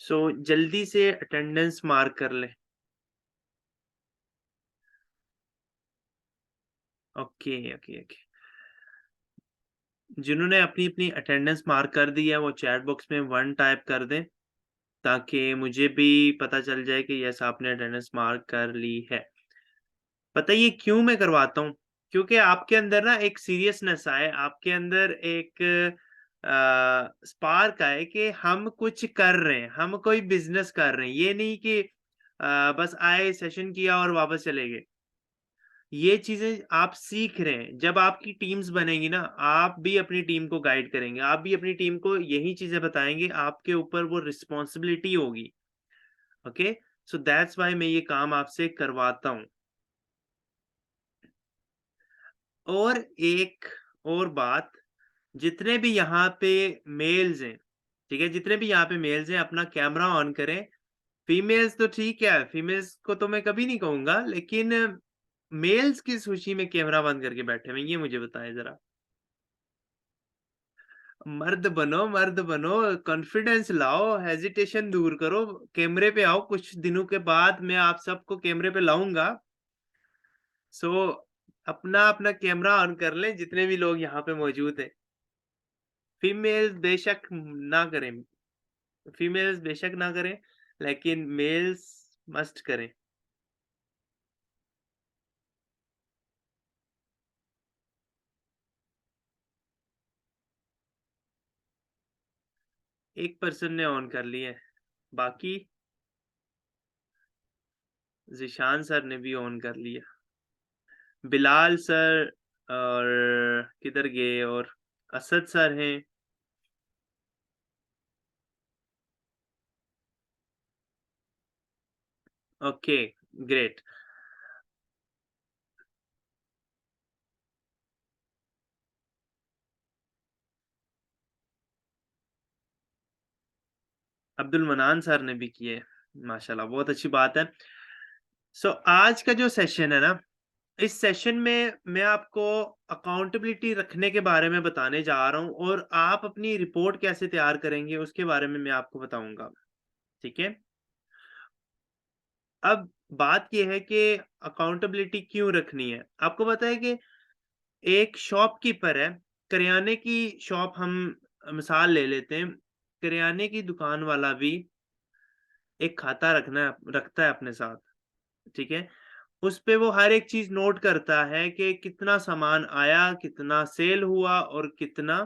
सो जल्दी से attendance mark कर लें। Okay, okay, okay. जिन्होंने अपनी-अपनी अटेंडेंस मार्क कर दी है, वो चैट बॉक्स में 1 टाइप कर दें, ताकि मुझे भी पता चल जाए कि यस आपने अटेंडेंस मार्क कर ली है। पता है ये क्यों मैं करवाता हूँ? क्योंकि आपके अंदर ना एक सीरियसनेस आए, आपके अंदर एक स्पार्क आए कि हम कुछ कर रहे हैं, हम कोई बिज़नेस कर रहे हैं। ये नहीं कि बस आए, सेशन किया और वापस चले गए। ये चीज़ें आप सीख रहे हैं। जब आपकी टीम्स बनेंगी ना, आप भी अपनी टीम को गाइड करेंगे, आप भी अपनी टीम को यही चीज़ें बताएँगे, आपके ऊपर वो रिस्पॉन्सिबिलिटी होगी। ओके? सो दैट्स व्हाई मैं ये काम आपसे करवाता हूँ। और एक और बात, जितने भी यहाँ पे मेल्स हैं, ठीक है? जितने भी यहाँ पे मेल्स हैं, अपना कैमरा ऑन करें। फीमेल्स तो ठीक है, फीमेल्स को तो मैं कभी नहीं कहूँगा, लेकिन मेल्स किस खुशी में कैमरा बंद करके बैठे हुए हैं, ये मुझे बताएँ ज़रा? मर्द बनो, कॉन्फिडेंस लाओ, हेजिटेशन दूर करो, कैमरे पे आओ। कुछ दिनों के बाद मैं आप सबको कैमरे पे लाऊँगा। सो अपना-अपना कैमरा ऑन कर लें, जितने भी लोग यहाँ पे मौजूद हैं। फीमेल्स बेशक ना करें, फीमेल्स बेशक ना करें, लेकिन मेल्स मस्ट करें। 1 पर्सन ने ऑन कर लिए हैं, बाकी ज़ीशान सर ने भी ऑन कर लिया। बिलाल सर और किधर गए, और असद सर हैं। Okay, great. Abdul Manan sir ने भी किए। माशाल्लाह, बहुत अच्छी बात है। सो आज का जो सेशन है ना, इस सेशन में मैं आपको अकाउंटेबिलिटी रखने के बारे में बताने जा रहा हूँ, और आप अपनी रिपोर्ट कैसे तैयार करेंगे उसके बारे में मैं आपको बताऊँगा, ठीक है? अब बात ये है कि अकाउंटेबिलिटी क्यों रखनी है? आपको पता है कि एक शॉपकीपर है, करियाने की शॉप हम मिसाल ले लेते हैं। करियाने की दुकान वाला भी एक खाता रखता है अपने साथ, ठीक है? उसपे वो हर एक चीज़ नोट करता है कि कितना सामान आया, कितना सेल हुआ और कितना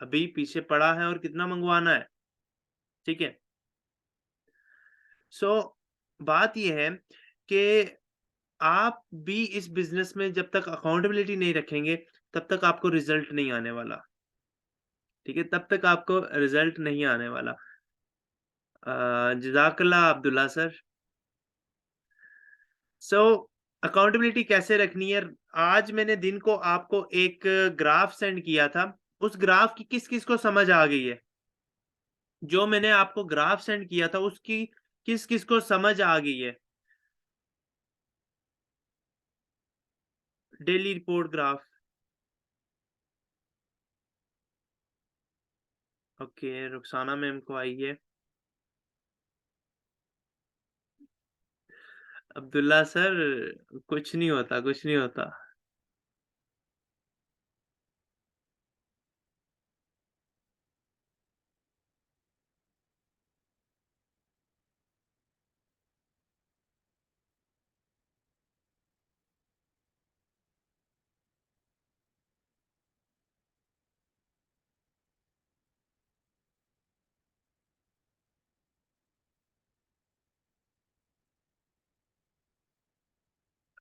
अभी पीछे पड़ा है और कितना मँगवाना है, ठीक है? सो बात ये है कि आप भी इस बिज़नेस में जब तक अकाउंटेबिलिटी नहीं रखेंगे, तब तक आपको रिज़ल्ट नहीं आने वाला, ठीक है? तब तक आपको रिज़ल्ट नहीं आने वाला। जज़ाकल्लाह अब्दुल्ला सर। सो अकाउंटेबिलिटी कैसे रखनी है? आज मैंने दिन को आपको एक ग्राफ सेंड किया था, उस ग्राफ की किस-किस को समझ आ गई है? जो मैंने आपको ग्राफ सेंड किया था, उसकी किस-किस को समझ आ गई है? Daily report graph. Okay, Rukhsana ma'am को आई है। अब्दुल्ला सर, कुछ नहीं होता, कुछ नहीं होता।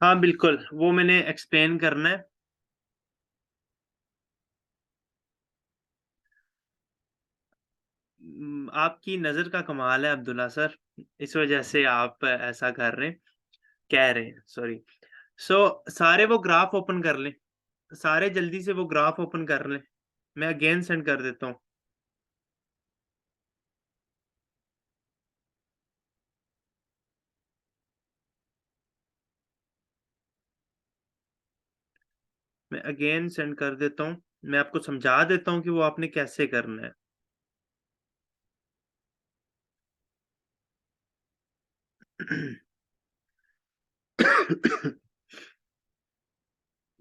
हाँ, बिल्कुल, वो मैंने एक्सप्लेन करना है। आपकी नज़र का कमाल है अब्दुल्ला सर, इस वज़ह से आप ऐसा कर रहे हैं, कह रहे हैं, सॉरी। सो सारे वो ग्राफ ओपन कर लें, सारे जल्दी से वो ग्राफ ओपन कर लें। मैं अगेन सेंड कर देता हूँ। मैं अगेन सेंड कर देता हूँ। मैं आपको समझा देता हूँ कि वो आपने कैसे करना है।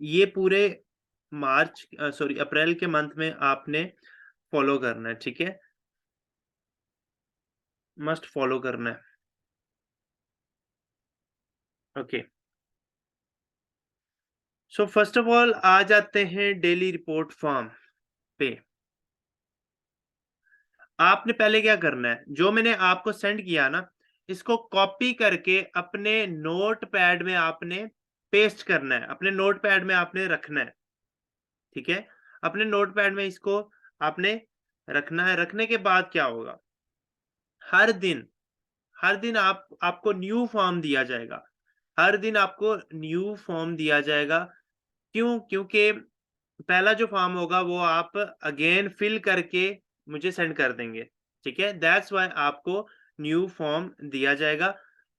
ये पूरे सॉरी अप्रैल के मंथ में आपने फॉलो करना है, ठीक है? मस्ट फॉलो करना है। Okay. So first of all आ जाते हैं डेली रिपोर्ट फॉर्म पे। आपने पहले क्या करना है, जो मैंने आपको सेंड किया ना, इसको कॉपी करके अपने नोटपैड में आपने पेस्ट करना है, अपने नोटपैड में आपने रखना है, ठीक है? अपने नोटपैड में इसको आपने रखना है, रखने के बाद क्या होगा, हर दिन हर दिन आपको न्यू फॉर्म दिया जाएगा। हर दिन आपको न्यू फॉर्म दिया जाएगा। क्यों? क्योंकि पहला जो फॉर्म होगा वो आप अगेन फिल करके मुझे सेंड कर देंगे, ठीक है? दैट्स व्हाई आपको न्यू फॉर्म दिया जाएगा।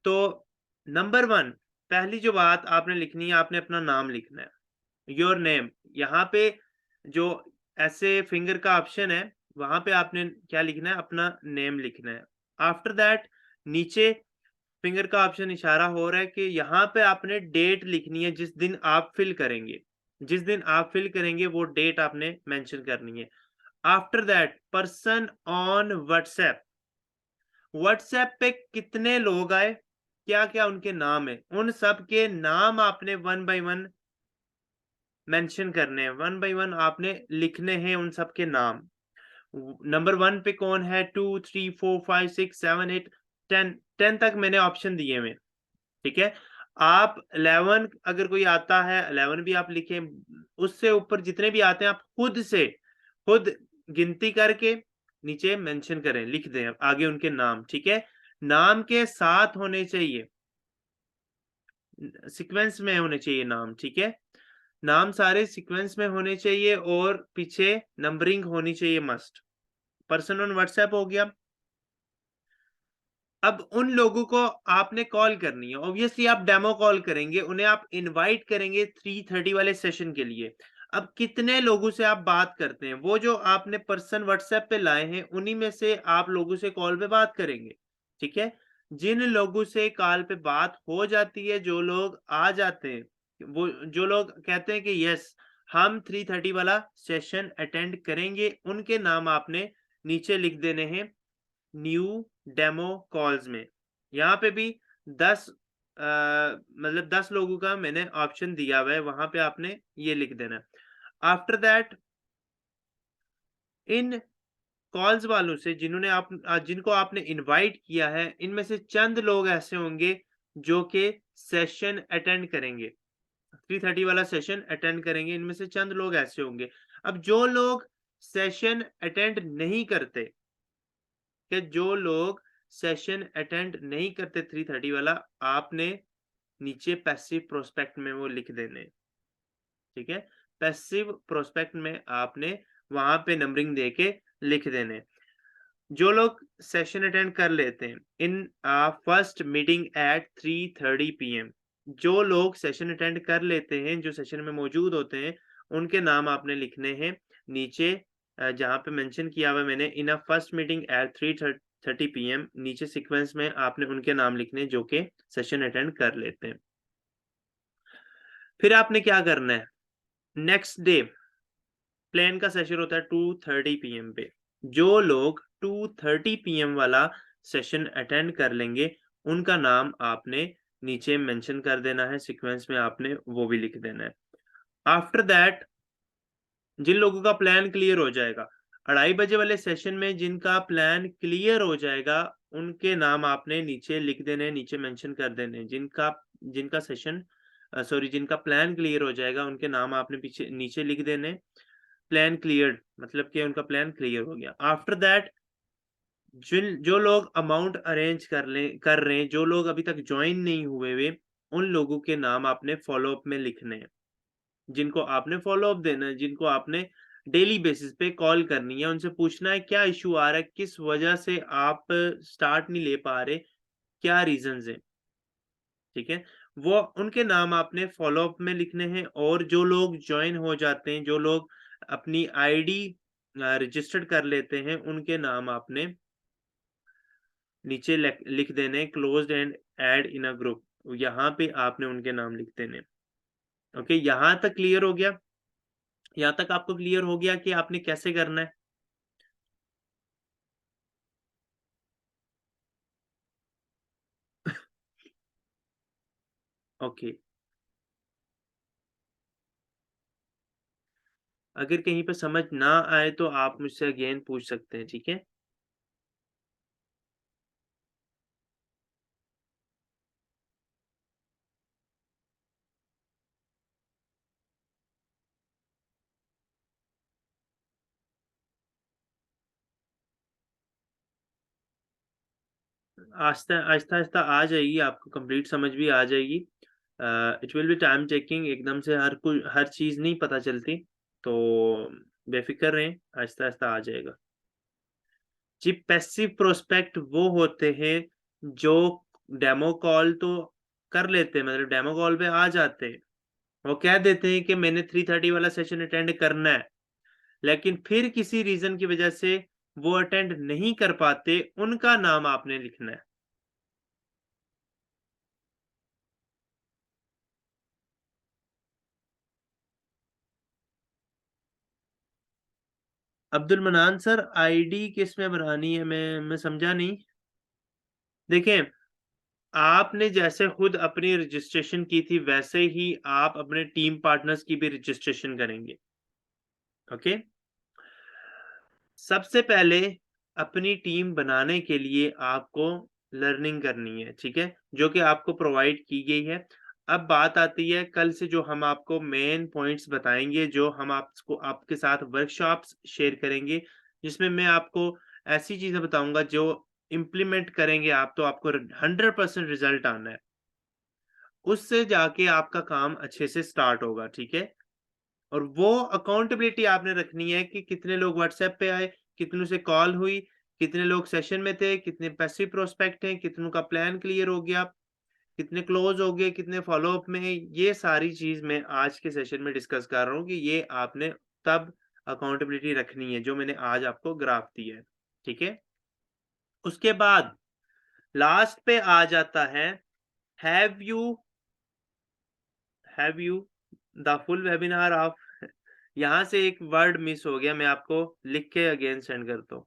तो नंबर 1 पहली जो बात आपने लिखनी है, आपने अपना नाम लिखना है। योर नेम, यहाँ पे जो ऐसे फिंगर का ऑप्शन है, वहाँ पे आपने क्या लिखना है? अपना नेम लिखना है। आफ्टर दैट नीचे फिंगर का ऑप्शन इशारा हो रहा है कि यहाँ पे आपने डेट लिखनी है जिस दिन आप फिल करेंगे। जिस दिन आप फिल करेंगे वो डेट आपने मेंशन करनी है। After that person on WhatsApp, WhatsApp पे कितने लोग आए, क्या-क्या उनके नाम है, उन सब के नाम आपने वन बाय वन मेंशन करने हैं। वन बाय वन आपने लिखने हैं उन सब के नाम। नंबर 1 पे कौन है, 2, 3, 4, 5, 6, 7, 8, 10, 10 तक मैंने ऑप्शन दिए हुए हैं। ठीक है? आप 11 अगर कोई आता है 11 भी आप लिखें, उससे ऊपर जितने भी आते हैं आप खुद गिनती करके नीचे मेंशन करें, लिख दें आगे उनके नाम, ठीक है? नाम के साथ होने चाहिए, सीक्वेंस में होने चाहिए नाम, ठीक है? नाम सारे सीक्वेंस में होने चाहिए और पीछे नंबरिंग होनी चाहिए मस्ट। पर्सन ऑन व्हाट्सएप हो गया। अब उन लोगों को आपने कॉल करनी है। ऑब्वियसली आप डेमो कॉल करेंगे, उन्हें आप इनवाइट करेंगे 3:30 वाले सेशन के लिए। अब कितने लोगों से आप बात करते हैं, वो जो आपने पर्सन व्हाट्सएप पे लाए हैं, उन्हीं में से आप लोगों से कॉल पे बात करेंगे, ठीक है? जिन लोगों से कॉल पे बात हो जाती है, जो लोग आ जाते हैं, वो जो लोग कहते हैं कि यस, हम 3:30 वाला सेशन अटेंड करेंगे, उनके नाम आपने नीचे लिख देने हैं न्यू डेमो कॉल्स में। यहाँ पे भी 10 मतलब 10 लोगों का मैंने ऑप्शन दिया हुआ है, वहाँ पे आपने ये लिख देना है। आफ्टर दैट इन कॉल्स वालों से जिनको आपने इनवाइट किया है, इनमें से चंद लोग ऐसे होंगे जो कि सेशन अटेंड करेंगे। 3:30 वाला सेशन अटेंड करेंगे, इनमें से चंद लोग ऐसे होंगे। अब जो लोग सेशन अटेंड नहीं करते कि जो लोग सेशन अटेंड नहीं करते 3:30 वाला, आपने नीचे पैसिव प्रोस्पेक्ट में वो लिख देने, ठीक है? पैसिव प्रोस्पेक्ट में आपने वहाँ पे नंबरिंग देके लिख देने। जो लोग सेशन अटेंड कर लेते हैं in first meeting at 3:30 PM, जो लोग सेशन अटेंड कर लेते हैं, जो सेशन में मौजूद होते हैं, उनके नाम आपने लिखने हैं नीचे जहाँ पे मेंशन किया हुआ है मैंने in a first meeting at 3:30 PM, नीचे सीक्वेंस में आपने उनके नाम लिखने हैं जो कि सेशन अटेंड कर लेते हैं। फिर आपने क्या करना है, नेक्स्ट डे प्लेन का सेशन होता है 2:30 पीएम पे। जो लोग 2:30 पीएम वाला सेशन अटेंड कर लेंगे, उनका नाम आपने नीचे मेंशन कर देना है, सीक्वेंस में आपने वो भी लिख देना है। आफ्टर दैट जिन लोगों का प्लान क्लियर हो जाएगा, 2:30 बजे वाले सेशन में जिनका प्लान क्लियर हो जाएगा, उनके नाम आपने नीचे लिख देने हैं, नीचे मेंशन कर देने हैं। जिनका जिनका सेशन सॉरी जिनका प्लान क्लियर हो जाएगा, उनके नाम आपने पीछे नीचे लिख देने हैं। प्लान क्लियर्ड मतलब कि उनका प्लान क्लियर हो गया। आफ्टर दैट जो लोग अमाउंट अरेंज कर रहे हैं, जो लोग अभी तक जॉइन नहीं हुए हुए, उन लोगों के नाम आपने फ़ॉलो अप में लिखने हैं। जिनको आपने फ़ॉलो अप देना है, जिनको आपने डेली बेसिस पे कॉल करनी है, उनसे पूछना है क्या इश्यू आ रहा है, किस वजह से आप स्टार्ट नहीं ले पा रहे, क्या रीज़न्स हैं, ठीक है? वो उनके नाम आपने फ़ॉलो अप में लिखने हैं और जो लोग जॉइन हो जाते हैं, जो लोग अपनी आईडी रजिस्टर्ड कर लेते हैं, उनके नाम आपने नीचे लिख देने closed end add in a group, यहाँ पे आपने उनके नाम लिख देने। ओके, यहाँ तक क्लियर हो गया? यहाँ तक आपको क्लियर हो गया कि आपने कैसे करना है? ओके, अगर कहीं पे समझ ना आए तो आप मुझसे अगेन पूछ सकते हैं, ठीक है? आहिस्ता-आहिस्ता आ जाएगी, आपको कंप्लीट समझ भी आ जाएगी। It will be time taking, एकदम से हर चीज़ नहीं पता चलती, तो बेफ़िक्र रहें, आहिस्ता-आहिस्ता आ जाएगा। जी, पैसिव प्रोस्पेक्ट वो होते हैं जो डेमो कॉल तो कर लेते हैं, मतलब डेमो कॉल पे आ जाते हैं। वो कह देते हैं कि मैंने 3:30 वाला सेशन अटेंड करना है, लेकिन फिर किसी रीज़न की वजह से वो अटेंड नहीं कर पाते, उनका नाम आपने लिखना है। अब्दुल मन्नान सर, आईडी किसमें बनानी है? मैं समझा नहीं। देखें, आपने जैसे खुद अपनी रजिस्ट्रेशन की थी, वैसे ही आप अपने टीम पार्टनर्स की भी रजिस्ट्रेशन करेंगे। ओके? सबसे पहले अपनी टीम बनाने के लिए आपको लर्निंग करनी है, ठीक है? जो कि आपको प्रोवाइड की गई है। अब बात आती है कल से जो हम आपको मेन पॉइंट्स बताएँगे, जो हम आपको आपके साथ वर्कशॉप्स शेयर करेंगे, जिसमें मैं आपको ऐसी चीज़ें बताऊँगा जो इम्प्लीमेंट करेंगे आप तो आपको 100% रिज़ल्ट आना है। उससे जाके आपका काम अच्छे से स्टार्ट होगा, ठीक है? और वो अकाउंटेबिलिटी आपने रखनी है कि कितने लोग व्हाट्सएप पे आए, कितनों से कॉल हुई, कितने लोग सेशन में थे, कितने पैसिव प्रोस्पेक्ट हैं, कितनों का प्लान क्लियर हो गया, कितने क्लोज़ हो गए, कितने फ़ॉलो-अप में हैं। ये सारी चीज़ मैं आज के सेशन में डिस्कस कर रहा हूँ कि ये आपने तब अकाउंटेबिलिटी रखनी है, जो मैंने आज आपको ग्राफ दी है। ठीक है? उसके बाद लास्ट पे आ जाता है, have you have you the full webinar of यहाँ से एक वर्ड मिस हो गया, मैं आपको लिख के अगेन सेंड करता हूँ।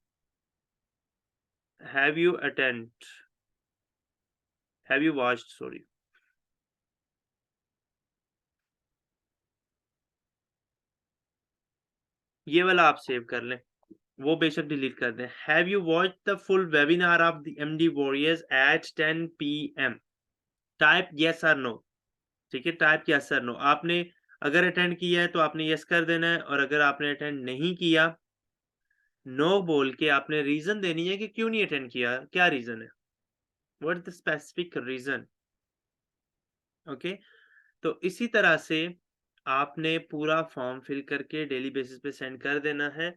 Have you attend have you watched sorry, ये वाला आप सेव कर लें, वो बेशक डिलीट कर दें। Have you watched the full webinar of the MD warriors at 10 PM? Type yes और नो, ठीक है? टाइप येस और नो। आपने अगर अटेंड किया है तो आपने येस कर देना है, और अगर आपने अटेंड नहीं किया, नो बोल के आपने रीज़न देनी है कि क्यों नहीं अटेंड किया, क्या रीज़न है? What is the specific reason? Okay? तो इसी तरह से आपने पूरा फॉर्म फिल करके डेली बेसिस पे सेंड कर देना है।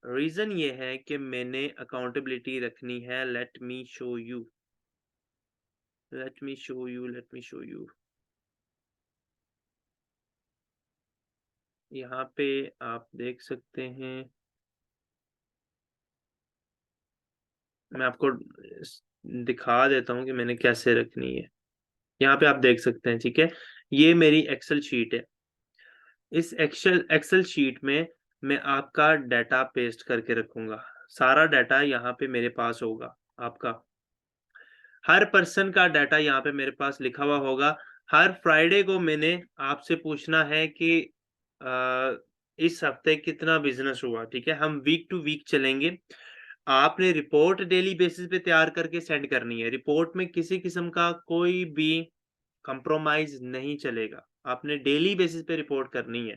रीज़न ये है कि मैंने अकाउंटेबिलिटी रखनी है। Let me show you. यहाँ पे आप देख सकते हैं, मैं आपको दिखा देता हूँ कि मैंने कैसे रखनी है। यहाँ पे आप देख सकते हैं, ठीक है? ये मेरी एक्सेल शीट है। इस एक्सेल एक्सेल शीट में मैं आपका डाटा पेस्ट करके रखूँगा। सारा डाटा यहाँ पे मेरे पास होगा आपका। हर पर्सन का डाटा यहाँ पे मेरे पास लिखा हुआ होगा। हर फ्राइडे को मैंने आपसे पूछना है कि अ, इस हफ्ते कितना बिज़नेस हुआ, ठीक है? हम वीक टू वीक चलेंगे। आपने रिपोर्ट डेली बेसिस पे तैयार करके सेंड करनी है। रिपोर्ट में किसी किस्म का कोई भी कंप्रोमाइज़ नहीं चलेगा। आपने डेली बेसिस पे रिपोर्ट करनी है,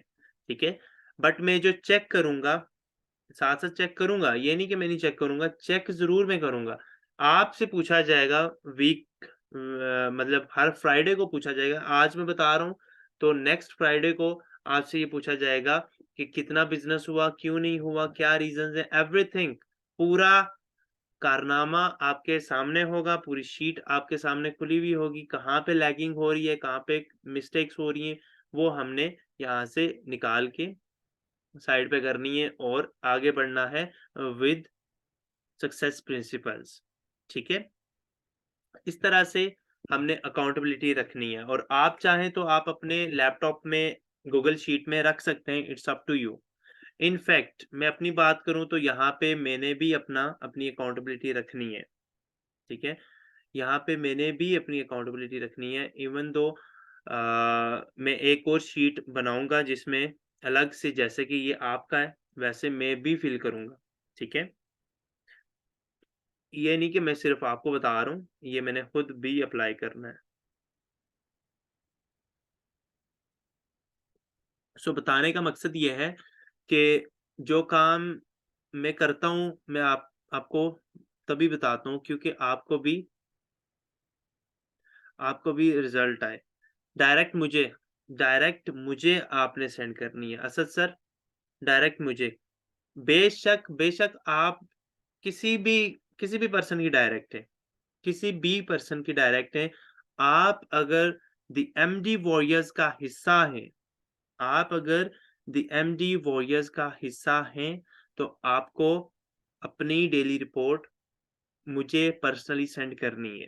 ठीक है? बट मैं जो चेक करूँगा, साथ-साथ चेक करूँगा, ये नहीं कि मैं नहीं चेक करूँगा, चेक ज़रूर मैं करूँगा। आपसे पूछा जाएगा मतलब हर फ्राइडे को पूछा जाएगा। आज मैं बता रहा हूँ, तो नेक्स्ट फ्राइडे को आपसे ये पूछा जाएगा कि कितना बिज़नेस हुआ, क्यों नहीं हुआ, क्या रीज़न्स हैं, एवरीथिंग, पूरा कारनामा आपके सामने होगा, पूरी शीट आपके सामने खुली हुई होगी, कहाँ पे लैगिंग हो रही है, कहाँ पे मिस्टेक्स हो रही हैं, वो हमने यहाँ से निकाल के साइड पे करनी है और आगे बढ़ना है विद सक्सेस प्रिंसिपल्स, ठीक है? इस तरह से हमने अकाउंटेबिलिटी रखनी है और आप चाहें तो आप अपने लैपटॉप में गूगल शीट में रख सकते हैं, it's up to you. In fact मैं अपनी बात करूँ तो यहाँ पे मैंने भी अपनी अकाउंटेबिलिटी रखनी है, ठीक है? यहाँ पे मैंने भी अपनी अकाउंटेबिलिटी रखनी है इवन दो मैं एक और शीट बनाऊँगा जिसमें अलग से जैसे कि ये आपका है, वैसे मैं भी फ़िल करूँगा, ठीक है? ये नहीं कि मैं सिर्फ़ आपको बता रहा हूँ, ये मैंने खुद भी अप्लाई करना है। सो बताने का मकसद ये है कि जो काम मैं करता हूँ, मैं आपको तभी बताता हूँ क्योंकि आपको भी रिज़ल्ट आए। डायरेक्ट मुझे आपने सेंड करनी है। असद सर डायरेक्ट मुझे। बेशक बेशक आप किसी भी किसी भी पर्सन की डायरेक्ट हैं, किसी भी पर्सन की डायरेक्ट हैं। आप अगर द एमडी वॉरियर्स का हिस्सा हैं, आप अगर द एमडी वॉरियर्स का हिस्सा हैं, तो आपको अपनी डेली रिपोर्ट मुझे पर्सनली सेंड करनी है,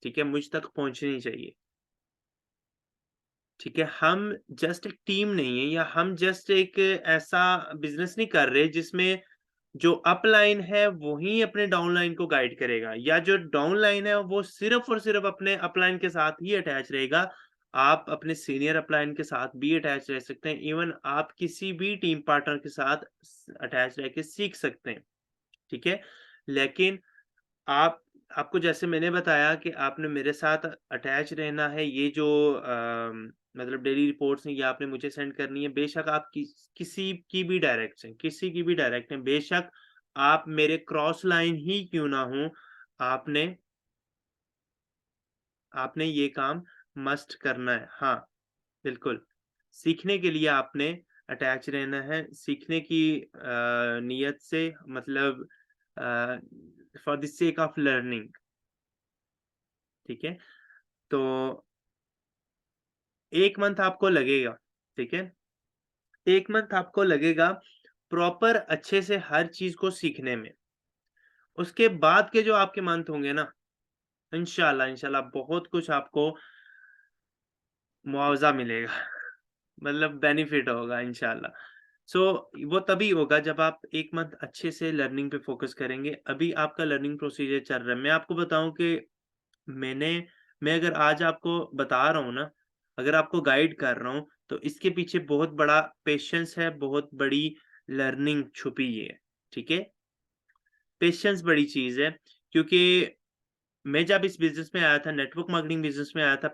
ठीक है? मुझ तक पहुँचनी चाहिए। ठीक है, हम जस्ट एक टीम नहीं है या हम जस्ट एक ऐसा बिज़नेस नहीं कर रहे जिसमें जो अपलाइन है वही अपने डाउनलाइन को गाइड करेगा या जो डाउनलाइन है वो सिर्फ़ और सिर्फ़ अपने अपलाइन के साथ ही अटैच रहेगा। आप अपने सीनियर अपलाइन के साथ भी अटैच रह सकते हैं, इवन आप किसी भी टीम पार्टनर के साथ अटैच रह के सीख सकते हैं, ठीक है? लेकिन आप आपको जैसे मैंने बताया कि आपने मेरे साथ अटैच रहना है, ये जो मतलब डेली रिपोर्ट्स हैं, ये आपने मुझे सेंड करनी है। बेशक आप किसी की भी डायरेक्ट हैं, किसी की भी डायरेक्ट हैं, बेशक आप मेरे क्रॉस लाइन ही क्यों ना हों, आपने आपने ये काम मस्ट करना है। हाँ, बिल्कुल। सीखने के लिए आपने अटैच रहना है, सीखने की नियत से मतलब uh, for the sake of learning, ठीक है? तो 1 मंथ आपको लगेगा, ठीक है? 1 मंथ आपको लगेगा प्रॉपर अच्छे से हर चीज़ को सीखने में। उसके बाद के जो आपके मंथ होंगे ना, इंशाल्लाह बहुत कुछ आपको मुआवज़ा मिलेगा मतलब बेनिफिट होगा इंशाल्लाह। सो वो तभी होगा जब आप 1 मंथ अच्छे से लर्निंग पे फ़ोकस करेंगे। अभी आपका लर्निंग प्रोसीजर चल रहा है। मैं आपको बताऊँ कि मैंने मैं अगर आज आपको बता रहा हूँ ना, अगर आपको गाइड कर रहा हूँ, तो इसके पीछे बहुत बड़ा पेशेंस है, बहुत बड़ी लर्निंग छुपी है, ठीक है? पेशेंस बड़ी चीज़ है क्योंकि मैं जब इस बिज़नेस में आया था, नेटवर्क मार्केटिंग बिज़नेस में आया था,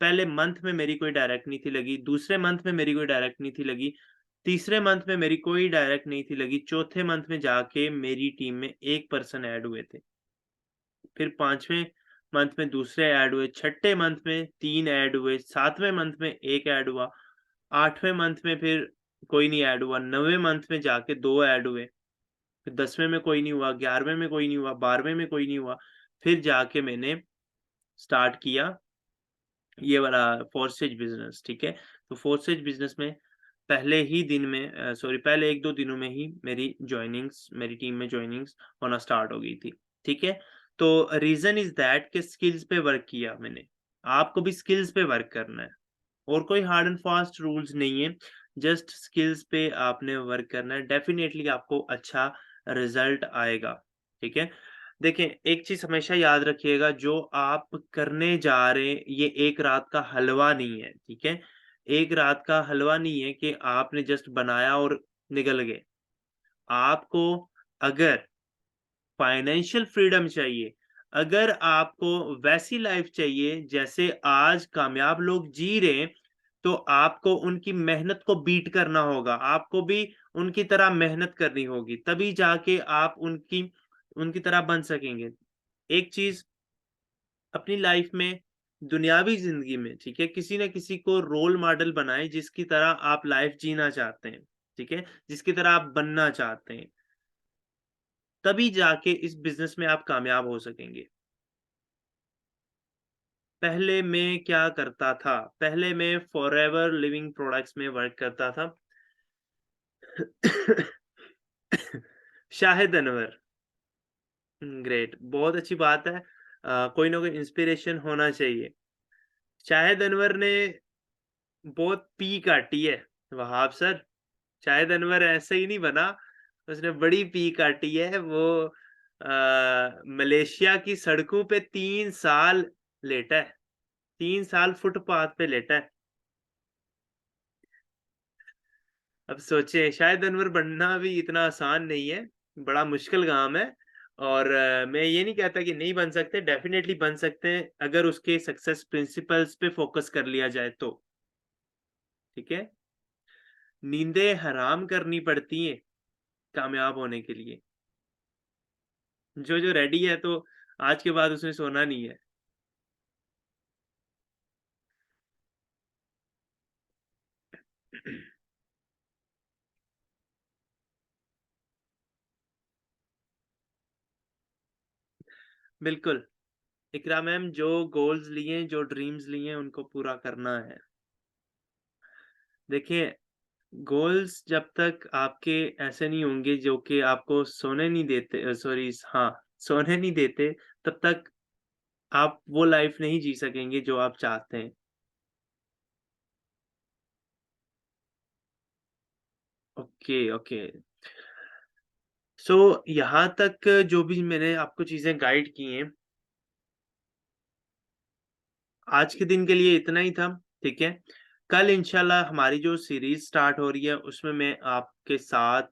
पहले मंथ में मेरी कोई डायरेक्ट नहीं थी लगी, दूसरे मंथ में मेरी कोई डायरेक्ट नहीं थी लगी, तीसरे मंथ में मेरी कोई डायरेक्ट नहीं थी लगी, चौथे मंथ में जाके मेरी टीम में 1 पर्सन ऐड हुए थे। फिर 5वें मंथ में दूसरे ऐड हुए, छठे मंथ में 3 ऐड हुए, 7वें मंथ में 1 ऐड हुआ, 8वें मंथ में फिर कोई नहीं ऐड हुआ, 9वें मंथ में जाके 2 ऐड हुए, फिर 10वें में कोई नहीं हुआ, 11वें में कोई नहीं हुआ, 12वें में कोई नहीं हुआ, फिर जाके मैंने स्टार्ट किया ये वाला फ़ोरसेज बिज़नेस, ठीक है? तो फ़ोरसेज बिज़नेस में पहले ही दिन में सॉरी पहले 1-2 दिनों में ही मेरी टीम में जॉइनिंग्स होना स्टार्ट हो गई थी, ठीक है? तो रीज़न इज़ दैट कि स्किल्स पे वर्क किया मैंने। आपको भी स्किल्स पे वर्क करना है और कोई हार्ड एंड फास्ट रूल्स नहीं है, जस्ट स्किल्स पे आपने वर्क करना है, डेफ़िनेटली आपको अच्छा रिज़ल्ट आएगा, ठीक है? देखें, एक चीज़ हमेशा याद रखिएगा जो आप करने जा रहे हैं, ये एक रात का हलवा नहीं है, ठीक है? एक रात का हलवा नहीं है कि आपने जस्ट बनाया और निकल गए। आपको अगर फाइनेंशियल फ्रीडम चाहिए, अगर आपको वैसी लाइफ़ चाहिए जैसे आज कामयाब लोग जी रहे हैं, तो आपको उनकी मेहनत को बीट करना होगा। आपको भी उनकी तरह मेहनत करनी होगी, तभी जाके आप उनकी उनकी तरह बन सकेंगे। एक चीज़ अपनी लाइफ़ में, दुनियावी ज़िंदगी में, ठीक है? किसी न किसी को रोल मॉडल बनाएँ जिसकी तरह आप लाइफ़ जीना चाहते हैं, ठीक है? जिसकी तरह आप बनना चाहते हैं, तभी जाके इस बिज़नेस में आप कामयाब हो सकेंगे। पहले मैं क्या करता था? पहले मैं फॉरएवर लिविंग प्रोडक्ट्स में वर्क करता था। शाहिद अनवर ग्रेट बहुत अच्छी बात है। कोई ना कोई इंस्पिरेशन होना चाहिए। शाहिद अनवर ने बहुत पी काटी है, वहाब सर। शाहिद अनवर ऐसे ही नहीं बना, उसने बड़ी पी काटी है। वो मलेशिया की सड़कों पे 3 साल लेटा है, 3 साल फुटपाथ पे लेटा है। अब सोचिए, शाहिद अनवर बनना भी इतना आसान नहीं है, बड़ा मुश्किल काम है। और मैं ये नहीं कहता कि नहीं बन सकते, डेफ़िनेटली बन सकते हैं अगर उसके सक्सेस प्रिंसिपल्स पे फ़ोकस कर लिया जाए तो, ठीक है? नींदें हराम करनी पड़ती हैं कामयाब होने के लिए। जो रेडी है तो आज के बाद उसने सोना नहीं है। बिल्कुल, इकरा मैम, जो गोल्स लिए हैं, जो ड्रीम्स लिए हैं, उनको पूरा करना है। देखिए, गोल्स जब तक आपके ऐसे नहीं होंगे जो कि आपको सोने नहीं देते, सॉरी, हाँ, सोने नहीं देते, तब तक आप वो लाइफ़ नहीं जी सकेंगे जो आप चाहते हैं। Okay, okay. सो यहाँ तक जो भी मैंने आपको चीज़ें गाइड की हैं, आज के दिन के लिए इतना ही था, ठीक है? कल इंशाल्लाह हमारी जो सीरीज़ स्टार्ट हो रही है, उसमें मैं आपके साथ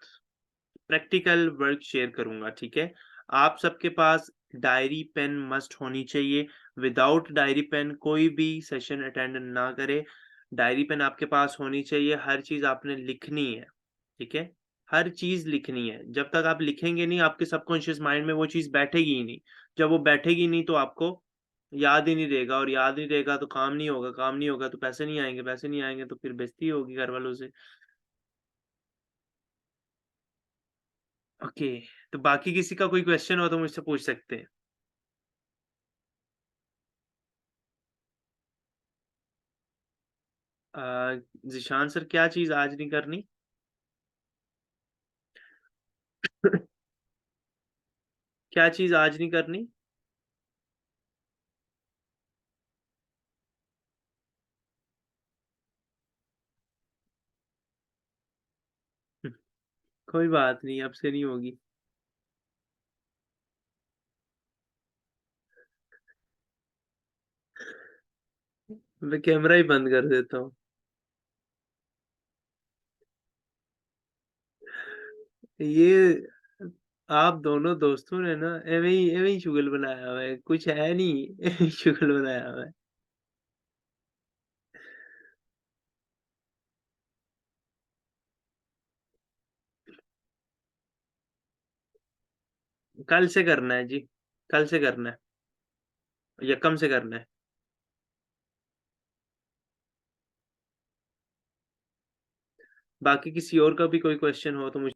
प्रैक्टिकल वर्क शेयर करूँगा, ठीक है? आप सबके पास डायरी पेन मस्ट होनी चाहिए। विदाउट डायरी पेन कोई भी सेशन अटेंड ना करे। डायरी पेन आपके पास होनी चाहिए, हर चीज़ आपने लिखनी है, ठीक है? हर चीज़ लिखनी है। जब तक आप लिखेंगे नहीं, आपके सबकॉन्शियस माइंड में वो चीज़ बैठेगी ही नहीं। जब वो बैठेगी नहीं, तो आपको याद ही नहीं रहेगा, और याद नहीं रहेगा तो काम नहीं होगा, काम नहीं होगा तो पैसे नहीं आएँगे तो फिर बेइज़्ज़ती होगी घरवालों से। ओके, तो बाकी किसी का कोई क्वेश्चन हो तो मुझसे पूछ सकते हैं। ज़ीशान सर, क्या चीज़ आज नहीं करनी? क्या चीज़ आज नहीं करनी? कोई बात नहीं, अब से नहीं होगी। मैं कैमरा ही बंद कर देता हूँ। ये आप दोनों दोस्तों ने ना एवे ही चुगल बनाया हुआ है, कुछ है नहीं, एवे ही चुगल बनाया हुआ है। कल से करना है जी, कल से करना है, यकम से करना है। बाकी किसी और का भी कोई क्वेश्चन हो तो मुझे